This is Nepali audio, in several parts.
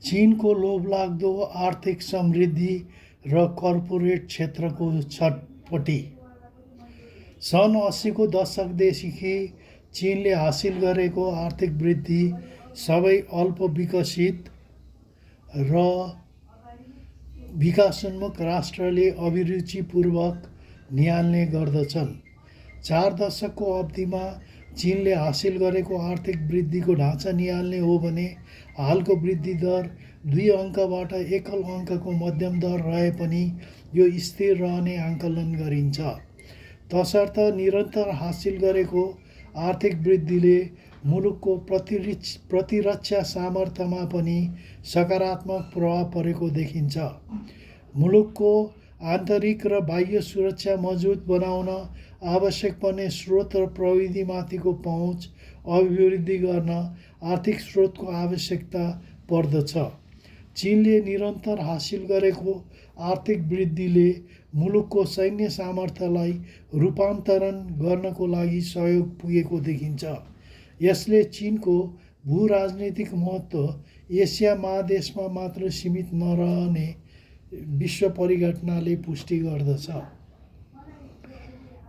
चीनको लोभलाग्दो आर्थिक समृद्धि र कर्पोरेट क्षेत्रको छटपटी। सन् 80को दशकदेखि चीनले हासिल गरेको आर्थिक वृद्धि सबै अल्पविकसित र विकासोन्मुख राष्ट्रले अभिरुचिपूर्वक निहाल्ने गर्दछन्। 4 दशकको अवधिमा चीनले हासिल गरेको आर्थिक वृद्धिको ढाँचा निहाल्ने हो भने हालको वृद्धि दर 2 अङ्कबाट एकल अङ्कको मध्यम दर रहे पनि यो स्थिर रहने आकलन गरिन्छ। तसर्थ निरन्तर हासिल गरेको आर्थिक वृद्धिले मुलुकको प्रतिरक्षा सामर्थ्यमा पनि सकारात्मक प्रभाव परेको देखिन्छ। मुलुकको आन्तरिक र बाह्य सुरक्षा मजबुत बनाउन आवश्यक पर्ने स्रोत र प्रविधिमाथिको पहुँच अभिवृद्धि गर्न आर्थिक स्रोतको आवश्यकता पर्दछ। चीनले निरन्तर हासिल गरेको आर्थिक वृद्धिले मुलुकको सैन्य सामर्थ्यलाई रूपान्तरण गर्नको लागि सहयोग पुगेको देखिन्छ। यसले चीनको भूराजनीतिक महत्त्व एसिया महादेशमा मात्र सीमित नरहने विश्व परिघटनाले पुष्टि गर्दछ।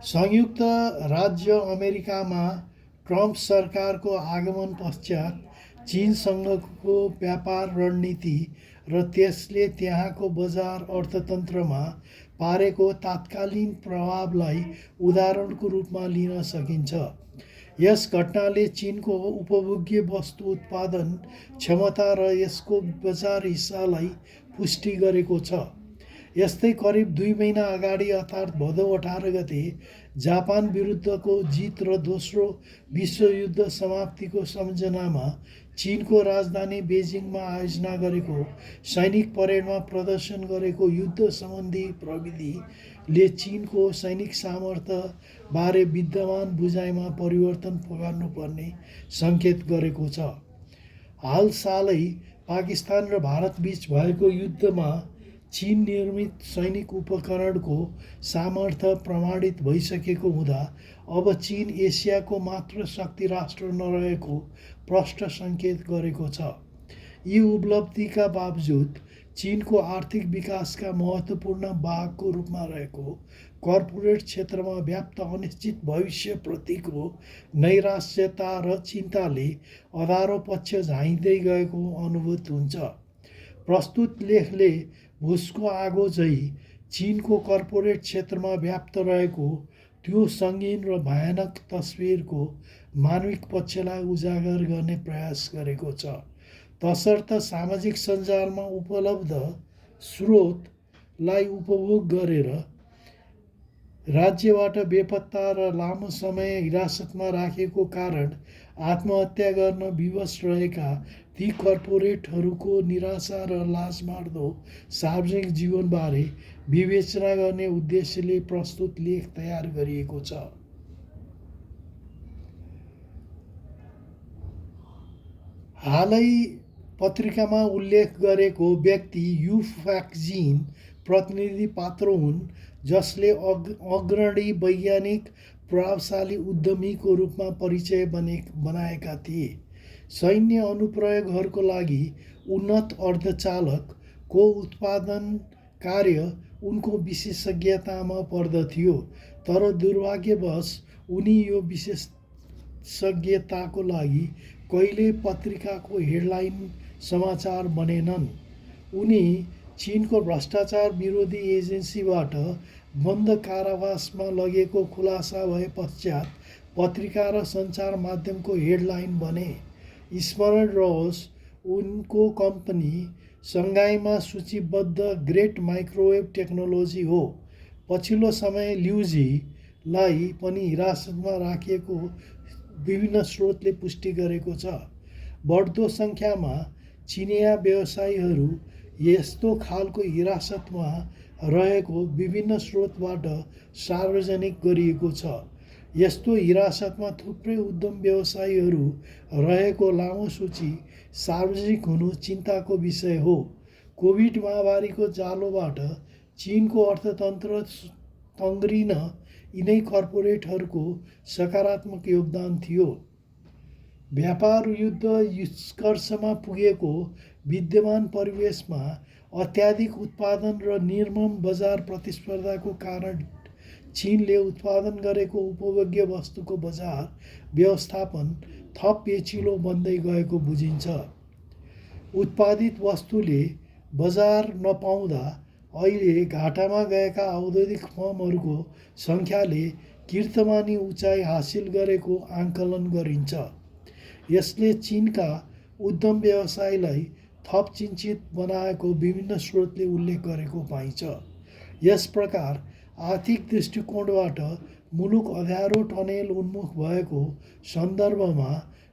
संयुक्त राज्य अमेरिकामा ट्रम्प सरकारको आगमन पश्चात चीनसँगको व्यापार रणनीति र त्यसले त्यहाँको बजार अर्थतन्त्रमा पारेको तात्कालीन प्रभावलाई उदाहरणको रूपमा लिन सकिन्छ। यस घटनाले चीनको उपभोग्य वस्तु उत्पादन क्षमता र यसको बजार हिस्सालाई पुष्टि गरेको छ। यस्तै करिब 2 महिना अगाडि अर्थात् भदौ 18 गते जापान विरुद्धको जित र दोस्रो विश्वयुद्ध समाप्तिको सम्झनामा चीनको राजधानी बेजिङमा आयोजना गरेको सैनिक परेडमा प्रदर्शन गरेको युद्ध सम्बन्धी प्रविधिले चीनको सैनिक सामर्थ्य बारे विद्यमान बुझाइमा परिवर्तन गर्नुपर्ने सङ्केत गरेको छ। हाल सालै पाकिस्तान र भारतबीच भएको युद्धमा चीन निर्मित सैनिक उपकरणको सामर्थ्य प्रमाणित भइसकेको हुँदा अब चीन एसियाको मात्र शक्ति राष्ट्र नरहेको प्रष्ट सङ्केत गरेको छ। यी उपलब्धिका बावजुद चीनको आर्थिक विकासका महत्त्वपूर्ण भागको रूपमा रहेको कर्पोरेट क्षेत्रमा व्याप्त अनिश्चित भविष्यप्रतिको नैराश्यता र चिन्ताले अँधारो पक्ष झाइँदै गएको अनुभूत हुन्छ। प्रस्तुत लेखले भुसको आगो झैँ चीनको कर्पोरेट क्षेत्रमा व्याप्त रहेको त्यो सङ्गीन र भयानक तस्विरको मानविक पक्षलाई उजागर गर्ने प्रयास गरेको छ। तसर्थ सामाजिक सञ्जालमा उपलब्ध स्रोतलाई उपभोग गरेर राज्यबाट बेपत्ता र लामो समय हिरासतमा राखेको कारण आत्महत्या गर्न विवश रहेका ती कर्पोरेटहरूको निराशा र लाजमार्दो सार्वजनिक जीवनबारे विवेचना गर्ने उद्देश्यले प्रस्तुत लेख तयार गरिएको छ। हालै पत्रिकामा उल्लेख गरेको व्यक्ति यु फ्याक्जिन प्रतिनिधि पात्र हुन् जसले अग्रणी वैज्ञानिक प्रभावशाली उद्यमीको रूपमा परिचय बनाएका थिए। सैन्य अनुप्रयोगहरूको लागि उन्नत अर्धचालकको उत्पादन कार्य उनको विशेषज्ञतामा पर्दथ्यो, तर दुर्भाग्यवश उनी यो विशेषज्ञताको लागि कहिल्यै पत्रिकाको हेडलाइन समाचार बनेनन्। उनी चीनको भ्रष्टाचार विरोधी एजेन्सीबाट बन्द कारावासमा लगेको खुलासा भए पश्चात पत्रिका र सञ्चार माध्यमको हेडलाइन बने। स्मरण रहोस्, उनको कम्पनी सङ्घाईमा सूचीबद्ध ग्रेट माइक्रोवेभ टेक्नोलोजी हो। पछिल्लो समय ल्युजीलाई पनि हिरासतमा राखिएको विभिन्न स्रोतले पुष्टि गरेको छ। बढ्दो सङ्ख्यामा चिनिया व्यवसायीहरू यस्तो खालको हिरासतमा रहेको विभिन्न स्रोतबाट सार्वजनिक गरिएको छ। यस्तो हिरासतमा थुप्रै उद्यम व्यवसायीहरू रहेको लामो सूची सार्वजनिक हुनु चिन्ताको विषय हो। कोभिड महामारीको जालोबाट चीनको अर्थतन्त्र तङ्ग्रिन यिनै कर्पोरेटहरूको सकारात्मक योगदान थियो। व्यापार युद्ध निष्कर्षमा पुगेको विद्यमान परिवेशमा अत्याधिक उत्पादन र निर्मम बजार प्रतिस्पर्धाको कारण चीनले उत्पादन गरेको उपभोग्य वस्तुको बजार व्यवस्थापन थप पेचिलो बन्दै गएको बुझिन्छ। उत्पादित वस्तुले बजार नपाउँदा अहिले घाटामा गएका औद्योगिक फर्महरूको सङ्ख्याले कीर्तिमानी उचाइ हासिल गरेको आकलन गरिन्छ। यसले चीनका उद्यम व्यवसायलाई थप चिन्तित बनाएको विभिन्न स्रोतले उल्लेख गरेको पाइन्छ। यस प्रकार आर्थिक दृष्टिकोणबाट मुलुक अँध्यारो टनेल उन्मुख भएको सन्दर्भमा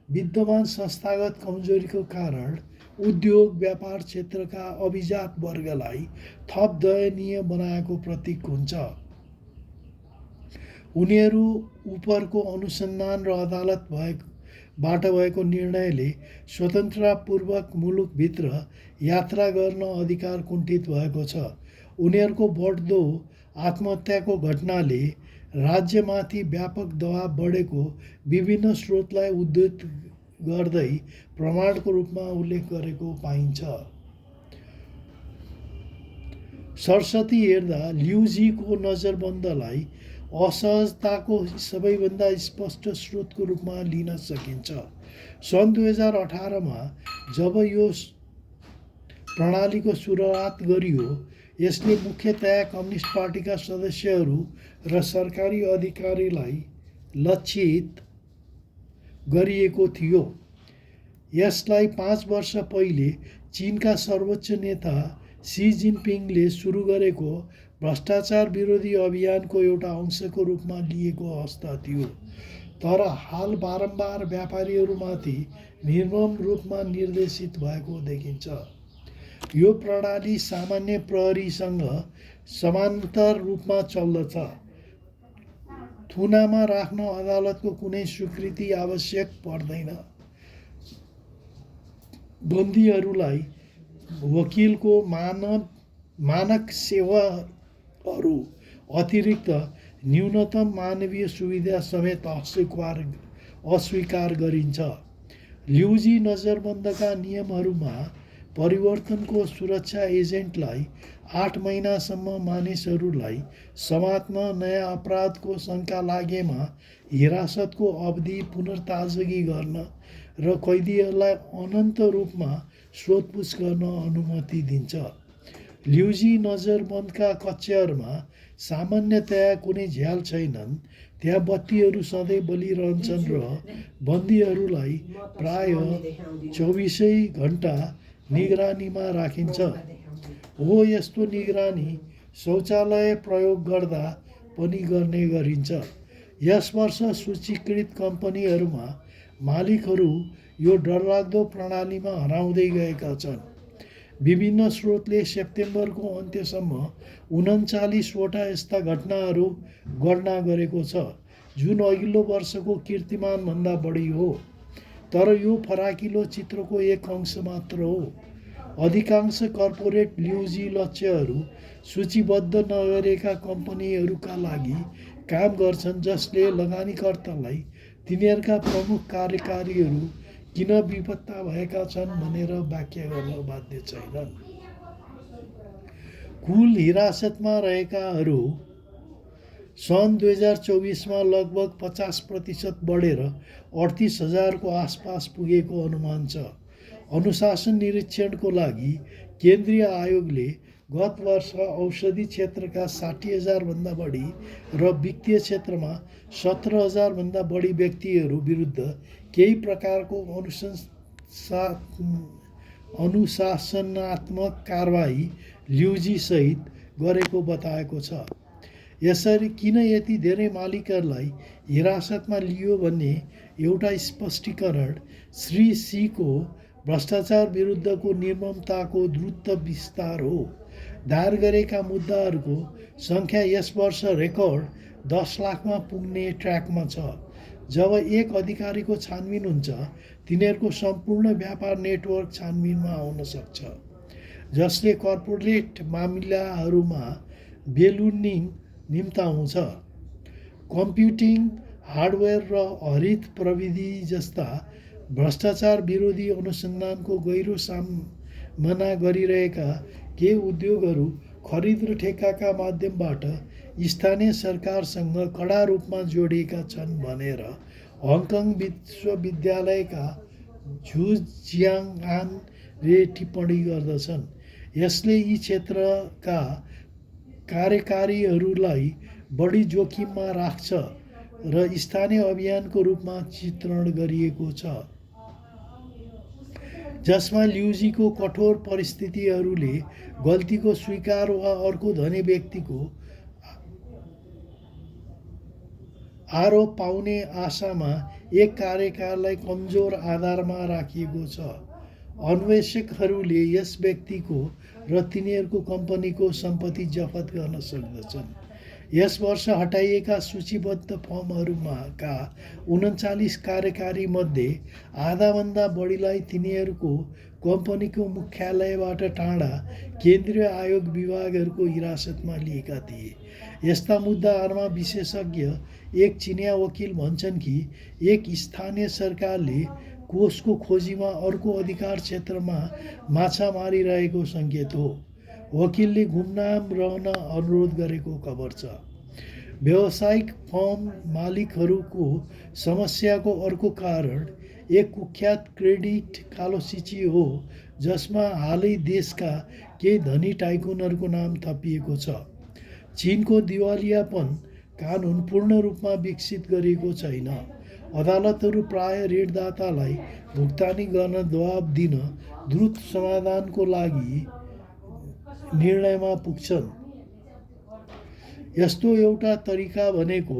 विद्यमान संस्थागत कमजोरीको कारण उद्योग व्यापार क्षेत्रका अभिजात वर्गलाई थप दयनीय बनाएको प्रतीक हुन्छ। उनीहरू उपरको अनुसन्धान र अदालतबाट भएको निर्णयले स्वतन्त्रतापूर्वक मुलुकभित्र यात्रा गर्न अधिकार कुण्ठित भएको छ। उनीहरूको बढ्दो आत्महत्याको घटनाले राज्यमाथि व्यापक दबाव बढेको विभिन्न स्रोतलाई उद्धृत गर्दै प्रमाणको रूपमा उल्लेख गरेको पाइन्छ। सरस्वती हेर्दा ल्युजीको नजरबन्दलाई असहजताको सबैभन्दा स्पष्ट स्रोतको रूपमा लिन सकिन्छ। सन् 2018मा जब यो प्रणालीको सुरुवात गरियो, यसले मुख्यतया कम्युनिस्ट पार्टीका सदस्यहरू र सरकारी अधिकारीलाई लक्षित गरिएको थियो। यसलाई 5 वर्ष पहिले चीनका सर्वोच्च नेता सी जिनपिङले सुरु गरेको भ्रष्टाचार विरोधी अभियानको एउटा अंशको रूपमा लिएको अवस्था थियो। तर हाल बारम्बार व्यापारीहरूमाथि निर्मम रूपमा निर्देशित भएको देखिन्छ। यो प्रणाली सामान्य प्रहरीसँग समानान्तर रूपमा चल्दछ। थुनामा राख्न अदालतको कुनै स्वीकृति आवश्यक पर्दैन। बन्दीहरूलाई वकिलको मानक सेवाहरू अतिरिक्त न्यूनतम मानवीय सुविधा समेत अस्वीकार गरिन्छ। ल्युजी नजरबन्दका नियमहरूमा परिवर्तनको सुरक्षा एजेन्टलाई 8 महिनासम्म मानिसहरूलाई समात्न, नयाँ अपराधको शङ्का लागेमा हिरासतको अवधि पुनर्ताजगी गर्न र कैदीहरूलाई अनन्त रूपमा सोधपुछ गर्न अनुमति दिन्छ। ल्युजी नजरबन्दका कक्षहरूमा सामान्यतया कुनै झ्याल छैनन्। त्यहाँ बत्तीहरू सधैँ बलिरहन्छन् र बन्दीहरूलाई प्रायः 24 घण्टा निगरानीमा राखिन्छ। हो, यस्तो निगरानी शौचालय प्रयोग गर्दा पनि गर्ने गरिन्छ। यस वर्ष सूचीकृत कम्पनीहरूमा मालिकहरू यो डरलाग्दो प्रणालीमा हराउँदै गएका छन्। विभिन्न स्रोतले सेप्टेम्बरको अन्त्यसम्म 39वटा यस्ता घटनाहरू गणना गरेको छ, जुन अघिल्लो वर्षको कीर्तिमानभन्दा बढी हो। तर यो फराकिलो चित्रको एक अंश मात्र हो। अधिकांश कर्पोरेट ल्युजी लक्ष्यहरू सूचीबद्ध नगरेका कम्पनीहरूका लागि काम गर्छन्, जसले लगानीकर्तालाई तिनीहरूका प्रमुख कार्यकारीहरू किन बेपत्ता भएका छन् भनेर व्याख्या गर्न बाध्य छैनन्। कुल हिरासतमा रहेकाहरू सन् 2024मा लगभग 50% बढेर 38,000को आसपास पुगेको अनुमान छ। अनुशासन निरीक्षणको लागि केन्द्रीय आयोगले गत वर्ष औषधि क्षेत्रका 60,000भन्दा बढी र वित्तीय क्षेत्रमा 17,000भन्दा बढी व्यक्तिहरू विरुद्ध केही प्रकारको अनुशासनात्मक कारबाही ल्युजीसहित गरेको बताएको छ। यसरी किन यति धेरै मालिकहरूलाई हिरासतमा लियो भन्ने एउटा स्पष्टीकरण श्री सीको भ्रष्टाचार विरुद्धको निर्ममताको द्रुत विस्तार हो। दायर गरेका मुद्दाहरूको सङ्ख्या यस वर्ष रेकर्ड 10 लाखमा पुग्ने ट्र्याकमा छ। जब एक अधिकारीको छानबिन हुन्छ, तिनीहरूको सम्पूर्ण व्यापार नेटवर्क छानबिनमा आउन सक्छ, जसले कर्पोरेट मामिलाहरूमा बेलुनिङ निम्ताउँछ। कम्प्युटिङ हार्डवेयर र हरित प्रविधि जस्ता भ्रष्टाचार विरोधी अनुसन्धानको गहिरो सामना गरिरहेका केही उद्योगहरू खरिद र ठेक्काका माध्यमबाट स्थानीय सरकारसँग कडा रूपमा जोडिएका छन् भनेर हङकङ विश्वविद्यालयका झु जियाङआनले टिप्पणी गर्दछन्। यसले यी क्षेत्रका कार्यकारीहरूलाई बढी जोखिममा राख्छ र स्थानीय अभियानको रूपमा चित्रण गरिएको छ, जसमा ल्युजीको कठोर परिस्थितिहरूले गल्तीको स्वीकार वा अर्को धनी व्यक्तिको आरोप पाउने आशामा एक कार्यकाललाई कमजोर आधारमा राखिएको छ। अन्वेषकहरूले यस व्यक्तिको र तिनीहरूको कम्पनीको सम्पत्ति जफत गर्न सक्दछन्। यस वर्ष हटाइएका सूचीबद्ध फर्महरूका 39 कार्यकारीमध्ये आधाभन्दा बढीलाई तिनीहरूको कम्पनीको मुख्यालयबाट टाढा केन्द्रीय आयोग विभागहरूको हिरासतमा लिएका थिए। यस्ता मुद्दाहरूमा विशेषज्ञ एक चिनिया वकिल भन्छन् कि एक स्थानीय सरकारले कोषको खोजीमा अर्को अधिकार क्षेत्रमा माछा मारिरहेको सङ्केत हो। वकिलले गुमनाम रहन अनुरोध गरेको खबर छ। व्यावसायिक फर्म मालिकहरूको समस्याको अर्को कारण एक कुख्यात क्रेडिट कालो सूची हो, जसमा हालै देशका केही धनी टाइकुनहरूको नाम थपिएको छ। चीनको दिवालियापन कानुन पूर्ण रूपमा विकसित गरिएको छैन। अदालतहरू प्राय ऋणदातालाई भुक्तानी गर्न दबाब दिन द्रुत समाधानको लागि निर्णयमा पुग्छन्। यस्तो एउटा तरिका भनेको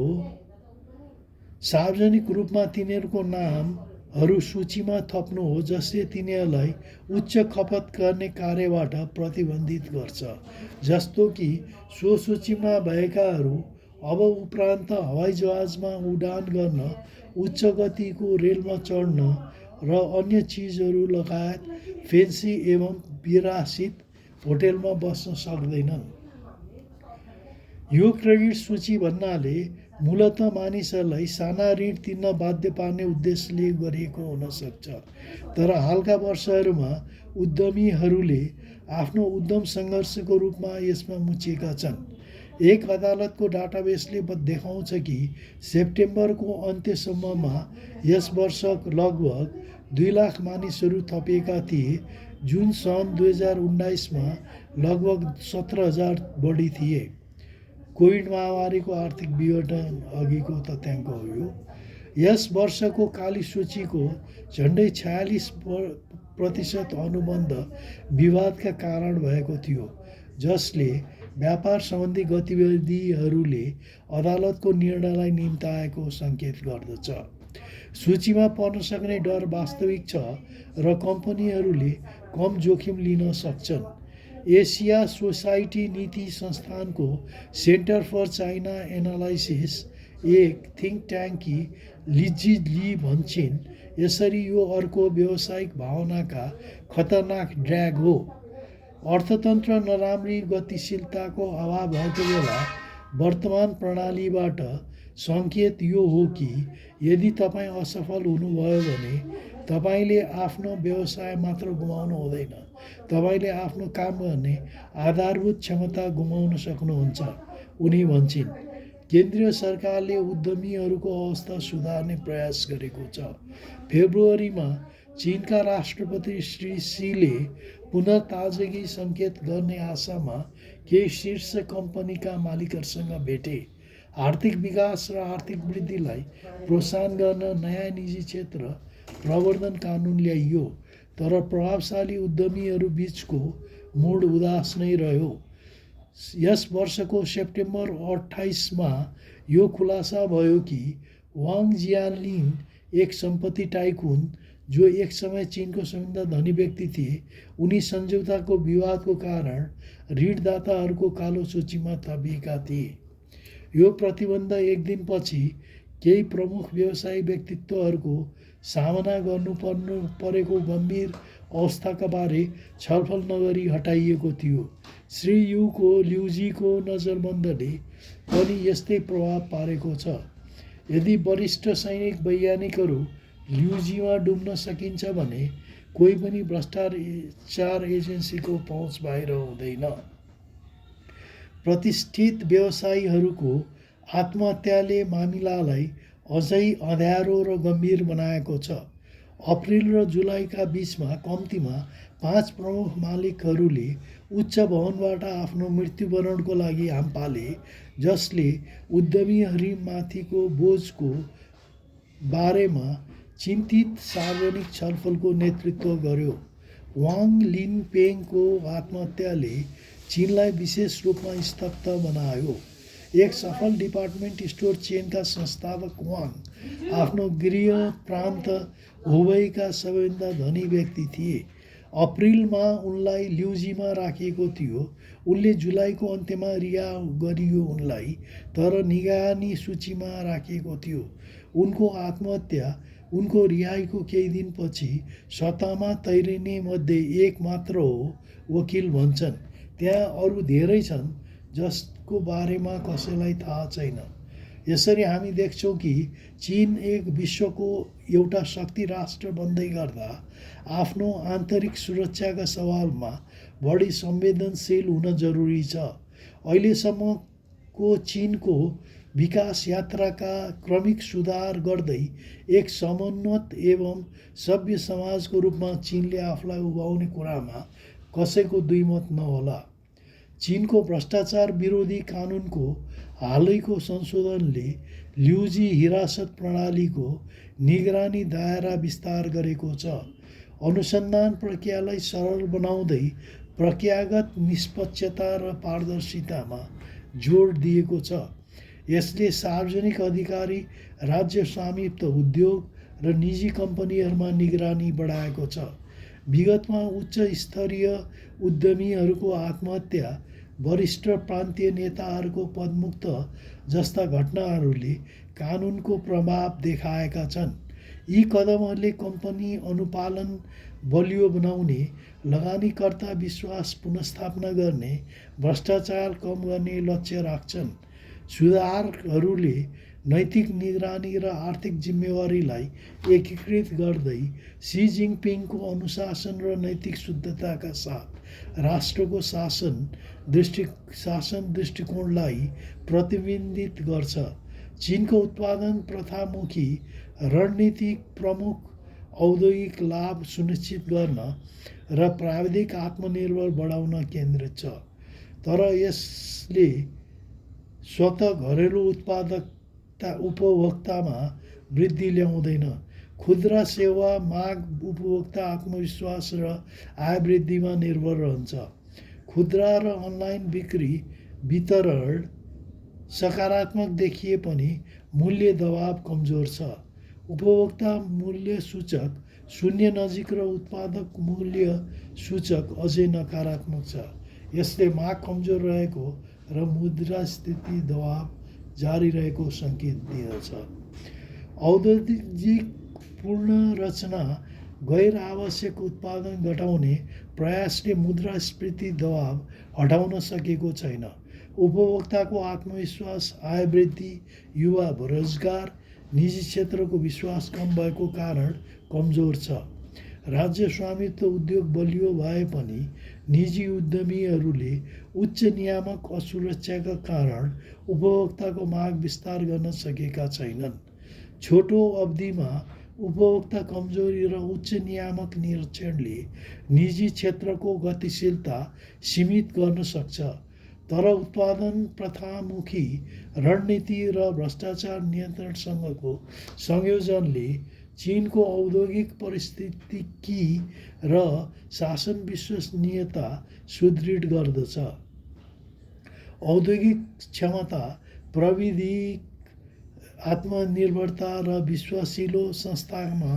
सार्वजनिक रूपमा तिनीहरूको नामहरू सूचीमा थप्नु हो, जसले तिनीहरूलाई उच्च खपत गर्ने कार्यबाट प्रतिबन्धित गर्छ, जस्तो कि सो सूचीमा भएकाहरू अब उपरान्त हवाईजहाजमा उडान गर्न, उच्च गतिको रेलमा चढ्न र अन्य चिजहरू लगायत फेन्सी एवं विलासित होटलमा बस्न सक्दैनन्। यो क्रेडिट सूची भन्नाले मूलत मानिसहरूलाई साना ऋण तिर्न बाध्य पार्ने उद्देश्यले गरिएको हुन सक्छ, तर हालका वर्षहरूमा उद्यमीहरूले आफ्नो उद्यम सङ्घर्षको रूपमा यसमा मुछिएका छन्। एक अदालतको डाटाबेसले देखाउँछ कि सेप्टेम्बरको अन्त्यसम्ममा यस वर्ष लगभग 2 लाख मानिसहरू थपिएका थिए, जुन सन् 2019मा लगभग 17,000 बढी थिए। कोभिड महामारीको आर्थिक विघटन अघिको तथ्याङ्क हो यो। यस वर्षको काली सूचीको झन्डै 46% अनुबन्ध विवादका कारण भएको थियो, जसले व्यापार सम्बन्धी गतिविधिहरूले अदालतको निर्णयलाई निम्ताएको सङ्केत गर्दछ। सूचीमा पर्न सक्ने डर वास्तविक छ र कम्पनीहरूले कम जोखिम लिन सक्छन्। एसिया सोसाइटी नीति संस्थानको सेन्टर फर चाइना एनालाइसिस एक थिङ्क ट्याङ्की लिजी ली भन्छन्, यसरी यो अर्को व्यावसायिक भावनाका खतरनाक ड्र्याग हो। अर्थतन्त्र नराम्री गतिशीलताको अभाव भएको बेला वर्तमान प्रणालीबाट सङ्केत यो हो कि यदि तपाईँ असफल हुनुभयो भने तपाईँले आफ्नो व्यवसाय मात्र गुमाउनु हुँदैन, तपाईँले आफ्नो काम गर्ने आधारभूत क्षमता गुमाउन सक्नुहुन्छ, उनी भन्छन्। केन्द्रीय सरकारले उद्यमीहरूको अवस्था सुधार्ने प्रयास गरेको छ। फेब्रुअरीमा चीनका राष्ट्रपति श्री सीले पुनर्ताजगी सङ्केत गर्ने आशामा केही शीर्ष कम्पनीका मालिकहरूसँग भेटे। आर्थिक विकास र आर्थिक वृद्धिलाई प्रोत्साहन गर्न नयाँ निजी क्षेत्र प्रवर्धन कानुन ल्याइयो, तर प्रभावशाली उद्यमीहरू बीचको मुड उदास नै रह्यो। यस वर्षको सेप्टेम्बर 28मा यो खुलासा भयो कि वाङ जियानलिन, एक सम्पत्ति टाइकुन जो एक समय चीनको सबैभन्दा धनी व्यक्ति थिए, उनी सम्झौताको विवादको कारण ऋणदाताहरूको कालो सूचीमा थपिएका थिए। यो प्रतिबन्ध एक दिनपछि केही प्रमुख व्यवसायी व्यक्तित्वहरूको सामना गर्नु परेको गम्भीर अवस्थाका बारे छलफल नगरी हटाइएको थियो। श्री युको ल्युजीको नजरबन्दले पनि यस्तै प्रभाव पारेको छ। यदि वरिष्ठ सैनिक वैज्ञानिकहरू ल्युजीमा डुब्न सकिन्छ भने कोही पनि भ्रष्टाचार एजेन्सीको पहुँच बाहिर हुँदैन। प्रतिष्ठित व्यवसायीहरूको आत्महत्याले मामिलालाई अझै अँध्यारो र गम्भीर बनाएको छ। अप्रिल र जुलाईका बिचमा कम्तीमा 5 प्रमुख मालिकहरूले उच्च भवनबाट आफ्नो मृत्युवरणको लागि हाम पाले, जसले उद्यमीहरूमाथिको बोझको बारेमा चिन्तित सार्वजनिक छलफलको नेतृत्व गर्यो। वाङ लिनपेङको आत्महत्याले चीनलाई विशेष रूपमा स्तब्ध बनायो। एक सफल डिपार्टमेन्ट स्टोर चेनका संस्थापक वाङ आफ्नो गृह प्रान्त हुबेईका सबैभन्दा धनी व्यक्ति थिए। अप्रिलमा उनलाई ल्युजीमा राखिएको थियो। उनले जुलाईको अन्त्यमा रिहा गरियो उनलाई, तर निगरानी सूचीमा राखिएको थियो। उनको आत्महत्या उनको रिहाईको केही दिनपछि सत्तामा तैरिने मध्ये एक मात्र हो, वकिल भन्छन्। त्यहाँ अरू धेरै छन् जसको बारेमा कसैलाई थाहा छैन। यसरी हामी देख्छौँ कि चीन एक विश्वको एउटा शक्ति राष्ट्र बन्दै गर्दा आफ्नो आन्तरिक सुरक्षाका सवालमा बढी संवेदनशील हुन जरुरी छ। अहिलेसम्मको चीनको विकास यात्राका क्रमिक सुधार गर्दै एक समन्वित एवं सभ्य समाजको रूपमा चीनले आफूलाई उभाउने कुरामा कसैको दुईमत नहोला। चीनको भ्रष्टाचार विरोधी कानुनको हालैको संशोधनले ल्युजी हिरासत प्रणालीको निगरानी दायरा विस्तार गरेको छ। अनुसन्धान प्रक्रियालाई सरल बनाउँदै प्रक्रियागत निष्पक्षता र पारदर्शितामा जोड दिएको छ। यसले सार्वजनिक अधिकारी, राज्य स्वामित्व उद्योग र निजी कम्पनीहरूमा निगरानी बढाएको छ। विगतमा उच्च स्तरीय उद्यमीहरूको आत्महत्या, वरिष्ठ प्रान्तीय नेताहरूको पदमुक्त जस्ता घटनाहरूले कानुनको प्रभाव देखाएका छन्। यी कदमहरूले कम्पनी अनुपालन बलियो बनाउने, लगानीकर्ता विश्वास पुनर्स्थापना गर्ने, भ्रष्टाचार कम गर्ने लक्ष्य राख्छन्। सुधारहरूले नैतिक निगरानी र आर्थिक जिम्मेवारीलाई एकीकृत गर्दै सी जिनपिङको अनुशासन र नैतिक शुद्धताका साथ राष्ट्रको शासन दृष्टिकोणलाई प्रतिबिम्बित गर्छ। चीनको उत्पादन प्रथामुखी रणनीति प्रमुख औद्योगिक लाभ सुनिश्चित गर्न र प्राविधिक आत्मनिर्भर बढाउन केन्द्रित छ, तर यसले स्वतः घरेलु उपभोक्तामा वृद्धि ल्याउँदैन। खुद्रा सेवा माग उपभोक्ता आत्मविश्वास र आय वृद्धिमा निर्भर रहन्छ। खुद्रा र अनलाइन बिक्री वितरण सकारात्मक देखिए पनि मूल्य दबाव कमजोर छ। उपभोक्ता मूल्य सूचक 0 नजिक र उत्पादक मूल्य सूचक अझै नकारात्मक छ। यसले माग कमजोर रहेको र मुद्रास्फीति दबाव जारी रहेको सङ्केत दिँदछ। औद्योगिक पुनर्रचना गैर आवश्यक उत्पादन घटाउने प्रयासले मुद्रास्फीति दबाव हटाउन सकेको छैन। उपभोक्ताको आत्मविश्वास, आय वृद्धि, युवा रोजगार, निजी क्षेत्रको विश्वास कम भएको कारण कमजोर छ। राज्य स्वामित्व उद्योग बलियो भए पनि निजी उद्यमीहरूले उच्च नियामक असुरक्षाका कारण उपभोक्ताको माग विस्तार गर्न सकेका छैनन्। छोटो अवधिमा उपभोक्ता कमजोरी र उच्च नियामक निरीक्षणले निजी क्षेत्रको गतिशीलता सीमित गर्न सक्छ, तर उत्पादन प्रथामुखी रणनीति र भ्रष्टाचार नियन्त्रणसँगको संयोजनले चीनको औद्योगिक पारिस्थितिकी र शासन विश्वसनीयता सुदृढ गर्दछ। औद्योगिक क्षमता, प्रविधिक आत्मनिर्भरता र विश्वासिलो संस्थामा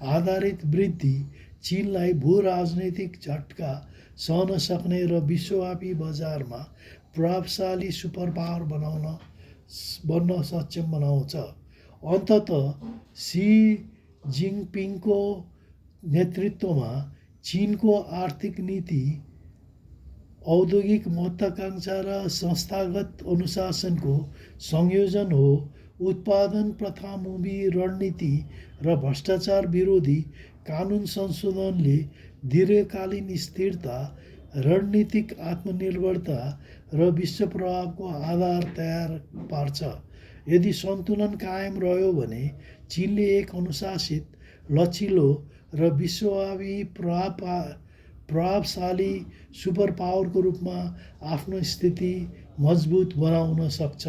आधारित वृद्धि चीनलाई भू-राजनैतिक झट्का सहन सक्ने र विश्वव्यापी बजारमा प्रभावशाली सुपर पावर बन्न सक्षम बनाउँछ। अन्ततः सी जिनपिङको नेतृत्वमा चीनको आर्थिक नीति औद्योगिक महत्त्वाकांक्षा र संस्थागत अनुशासनको संयोजन हो। उत्पादन प्रथामुखी रणनीति र भ्रष्टाचार विरोधी कानुन संशोधनले दीर्घकालीन स्थिरता, रणनीतिक आत्मनिर्भरता र विश्व प्रभावको आधार तयार पार्छ। यदि सन्तुलन कायम रह्यो भने चीनले एक अनुशासित, लचिलो र विश्वव्यापी प्रभावशाली सुपर पावरको रूपमा आफ्नो स्थिति मजबुत बनाउन सक्छ।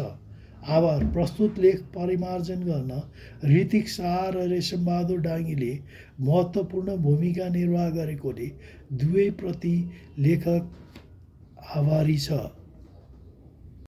आभार। प्रस्तुत लेख परिमार्जन गर्न ऋतिक शाह र रेशमबहादुर डाङ्गीले महत्त्वपूर्ण भूमिका निर्वाह गरेकोले दुवैप्रति लेखक आभारी छ।